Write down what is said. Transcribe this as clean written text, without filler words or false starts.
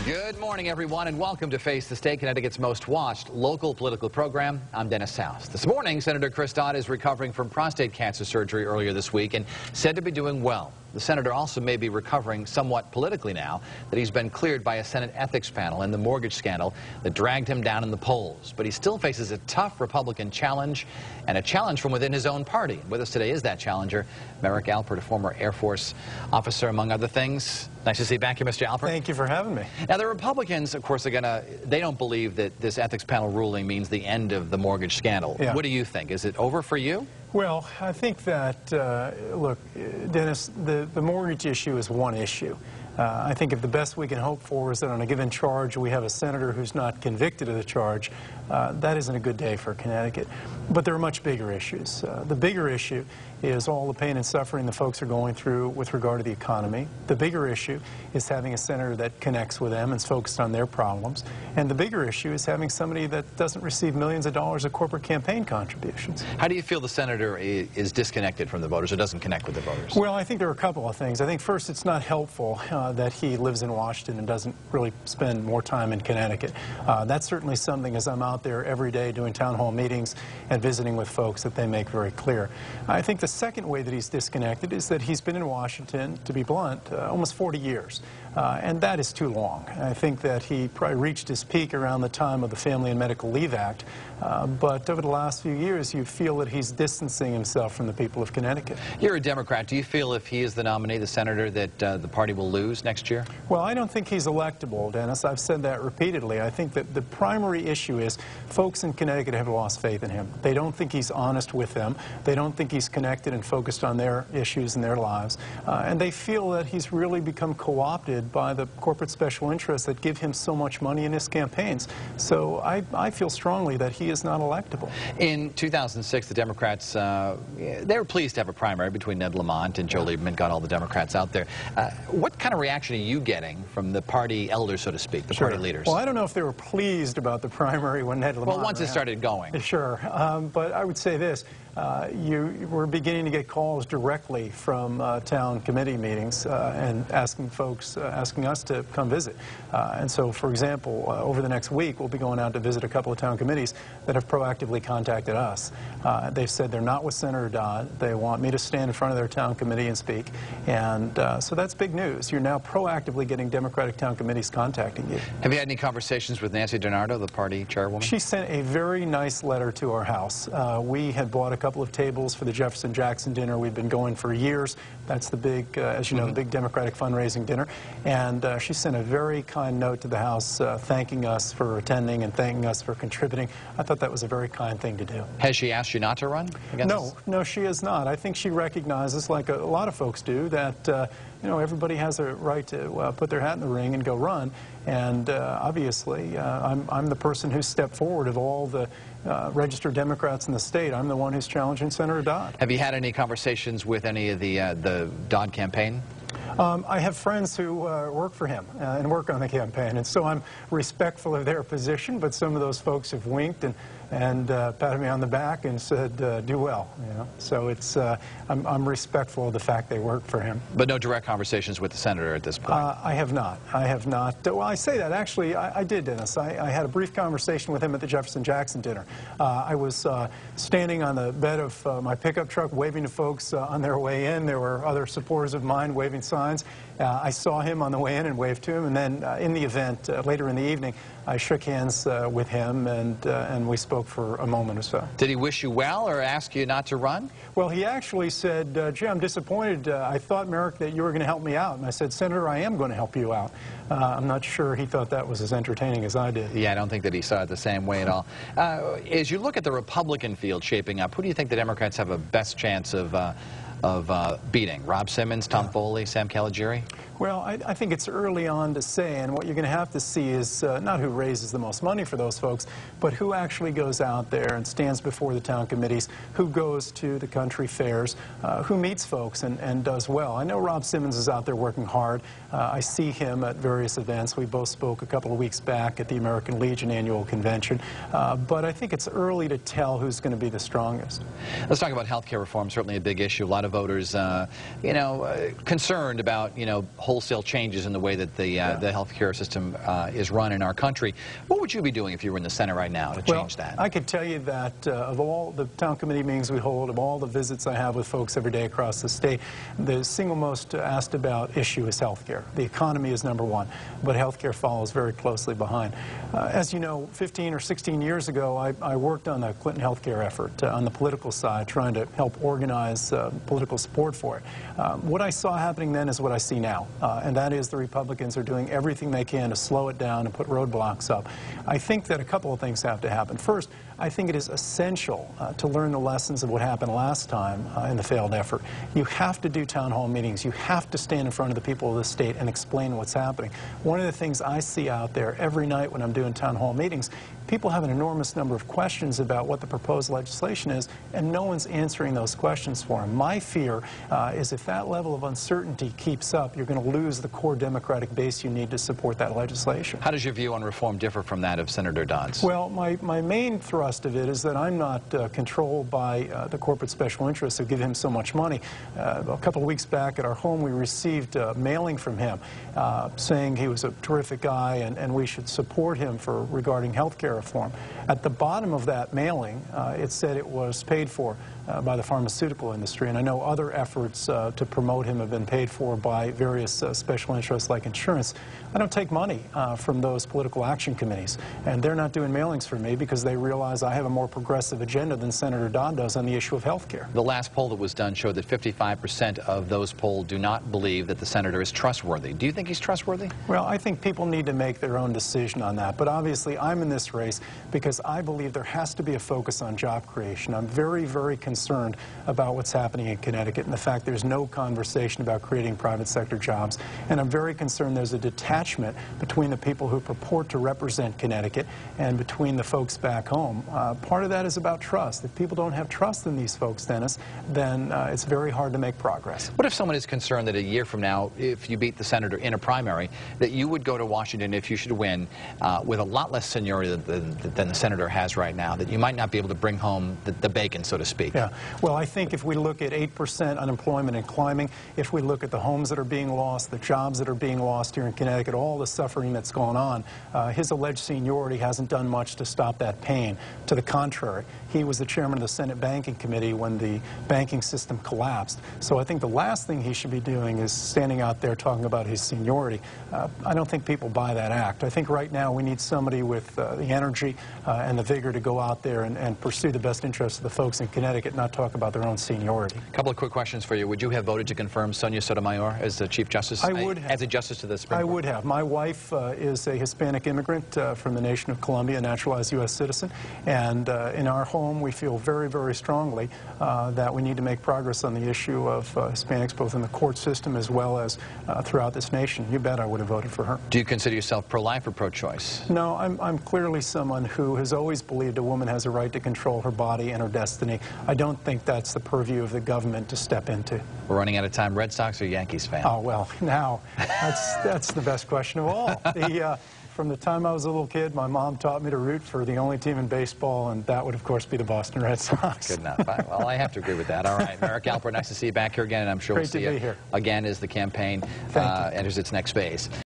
Good morning, everyone, and welcome to Face the State, Connecticut's most watched local political program. I'm Dennis House. This morning, Senator Chris Dodd is recovering from prostate cancer surgery earlier this week and said to be doing well. The senator also may be recovering somewhat politically now that he's been cleared by a Senate ethics panel in the mortgage scandal that dragged him down in the polls. But he still faces a tough Republican challenge and a challenge from within his own party. With us today is that challenger, Merrick Alpert, a former Air Force officer, among other things. Nice to see you back here, Mr. Alpert. Thank you for having me. Now, the Republicans, of course, they don't believe that this ethics panel ruling means the end of the mortgage scandal. Yeah. What do you think? Is it over for you? Well, I think that, look, Dennis, the mortgage issue is one issue. I think if the best we can hope for is that on a given charge we have a senator who's not convicted of the charge, that isn't a good day for Connecticut. But there are much bigger issues. The bigger issue is all the pain and suffering the folks are going through with regard to the economy. The bigger issue is having a senator that connects with them and is focused on their problems. And the bigger issue is having somebody that doesn't receive millions of dollars of corporate campaign contributions. How do you feel the senator is disconnected from the voters or doesn't connect with the voters? Well, I think there are a couple of things. I think first, it's not helpful that he lives in Washington and doesn't really spend more time in Connecticut. That's certainly something, as I'm out there every day doing town hall meetings and visiting with folks, that they make very clear. I think the second way that he's disconnected is that he's been in Washington, to be blunt, almost 40 years. And that is too long. I think that he probably reached his peak around the time of the Family and Medical Leave Act. But over the last few years, you feel that he's distancing himself from the people of Connecticut. You're a Democrat. Do you feel if he is the nominee, the senator, that the party will lose next year? Well, I don't think he's electable, Dennis. I've said that repeatedly. I think that the primary issue is folks in Connecticut have lost faith in him. They don't think he's honest with them. They don't think he's connected and focused on their issues and their lives. And they feel that he's really become co-opted by the corporate special interests that give him so much money in his campaigns. So I feel strongly that he is not electable. In 2006, the Democrats, they were pleased to have a primary between Ned Lamont and Joe Lieberman, got all the Democrats out there. What kind of reaction are you getting from the party elders, so to speak, the party leaders? Well, I don't know if they were pleased about the primary when Ned Lamont Well, once it started going. Sure. But I would say this. We're beginning to get calls directly from town committee meetings and asking us to come visit. And so, for example, over the next week, we'll be going out to visit a couple of town committees that have proactively contacted us. They've said they're not with Senator Dodd. They want me to stand in front of their town committee and speak. And so that's big news. You're now proactively getting Democratic town committees contacting you. Have you had any conversations with Nancy DiNardo, the party chairwoman? She sent a very nice letter to our house. We had bought a couple of tables for the Jefferson-Jackson dinner. We've been going for years. That's the big, as you know, the big Democratic fundraising dinner. And she sent a very kind note to the House thanking us for attending and thanking us for contributing. I thought that was a very kind thing to do. Has she asked you not to run against us? No, she has not. I think she recognizes, like a lot of folks do, that you know, everybody has a right to put their hat in the ring and go run. And obviously, I'm the person who stepped forward of all the registered Democrats in the state. I'm the one who's challenging Senator Dodd. Have you had any conversations with any of the Dodd campaign? I have friends who work for him and work on the campaign, and so I'm respectful of their position, but some of those folks have winked and patted me on the back and said, do well, you know. So it's, I'm respectful of the fact they work for him. But no direct conversations with the senator at this point? I have not. I have not. Well, I say that. Actually, I did, Dennis. I had a brief conversation with him at the Jefferson-Jackson dinner. I was standing on the bed of my pickup truck waving to folks on their way in. There were other supporters of mine waving signs. I saw him on the way in and waved to him, and then in the event, later in the evening, I shook hands with him, and we spoke for a moment or so. Did he wish you well or ask you not to run? Well, he actually said, gee, I'm disappointed. I thought, Merrick, that you were going to help me out. And I said, Senator, I am going to help you out. I'm not sure he thought that was as entertaining as I did. Yeah, I don't think that he saw it the same way at all. As you look at the Republican field shaping up, who do you think the Democrats have a best chance of beating? Rob Simmons, Tom Foley, Sam Caligiuri? Well, I think it's early on to say, and what you're going to have to see is not who raises the most money for those folks, but who actually goes out there and stands before the town committees, who goes to the country fairs, who meets folks and does well. I know Rob Simmons is out there working hard. I see him at various events. We both spoke a couple of weeks back at the American Legion annual convention. But I think it's early to tell who's going to be the strongest. Let's talk about health care reform, certainly a big issue. A lot of voters, you know, concerned about, you know, wholesale changes in the way that the healthcare system is run in our country. What would you be doing if you were in the Senate right now to change that? I could tell you that of all the town committee meetings we hold, of all the visits I have with folks every day across the state, the single most asked about issue is healthcare. The economy is number one, but healthcare follows very closely behind. As you know, 15 or 16 years ago, I worked on the Clinton healthcare effort on the political side, trying to help organize political support for it. What I saw happening then is what I see now, and that is the Republicans are doing everything they can to slow it down and put roadblocks up. I think that a couple of things have to happen. First, I think it is essential to learn the lessons of what happened last time in the failed effort. You have to do town hall meetings. You have to stand in front of the people of the state and explain what's happening. One of the things I see out there every night when I'm doing town hall meetings, people have an enormous number of questions about what the proposed legislation is, and no one's answering those questions for them. My fear is if that level of uncertainty keeps up, you're going to lose the core Democratic base you need to support that legislation. How does your view on reform differ from that of Senator Dodd's? Well, my main thrust of it is that I'm not controlled by the corporate special interests who give him so much money. A couple of weeks back at our home, we received a mailing from him saying he was a terrific guy and we should support him regarding health care reform. At the bottom of that mailing, it said it was paid for by the pharmaceutical industry, and I know other efforts to promote him have been paid for by various special interests like insurance. I don't take money from those political action committees, and they're not doing mailings for me because they realize I have a more progressive agenda than Senator Dodd does on the issue of health care. The last poll that was done showed that 55% of those polled do not believe that the senator is trustworthy. Do you think he's trustworthy? Well, I think people need to make their own decision on that, but obviously I'm in this race because I believe there has to be a focus on job creation. I'm very, very concerned about what's happening in Connecticut and the fact there's no conversation about creating private sector jobs, and I'm very concerned there's a detachment between the people who purport to represent Connecticut and between the folks back home. Part of that is about trust. If people don't have trust in these folks, Dennis, then it's very hard to make progress. What if someone is concerned that a year from now, if you beat the senator in a primary, that you would go to Washington if you should win with a lot less seniority than the senator has right now, that you might not be able to bring home the bacon, so to speak? Yeah. Well, I think if we look at 8% unemployment and climbing, if we look at the homes that are being lost, the jobs that are being lost here in Connecticut, all the suffering that's gone on, his alleged seniority hasn't done much to stop that pain. To the contrary, he was the chairman of the Senate Banking Committee when the banking system collapsed. So I think the last thing he should be doing is standing out there talking about his seniority. I don't think people buy that act. I think right now we need somebody with the energy and the vigor to go out there and pursue the best interests of the folks in Connecticut, not talk about their own seniority. A couple of quick questions for you. Would you have voted to confirm Sonia Sotomayor as the Chief Justice? I would have. As a Justice to the Supreme Court? I would have. My wife is a Hispanic immigrant from the nation of Colombia, a naturalized U.S. citizen, and in our home we feel very, very strongly that we need to make progress on the issue of Hispanics both in the court system as well as throughout this nation. You bet I would have voted for her. Do you consider yourself pro-life or pro-choice? No, I'm clearly someone who has always believed a woman has a right to control her body and her destiny. I don't think that's the purview of the government to step into. We're running out of time. Red Sox or Yankees fan? Oh, well, now, that's the best question of all. From the time I was a little kid, my mom taught me to root for the only team in baseball, and that would, of course, be the Boston Red Sox. Good enough. Well, I have to agree with that. All right. Merrick Alpert, nice to see you back here again, and I'm sure we'll see you again as the campaign enters its next phase.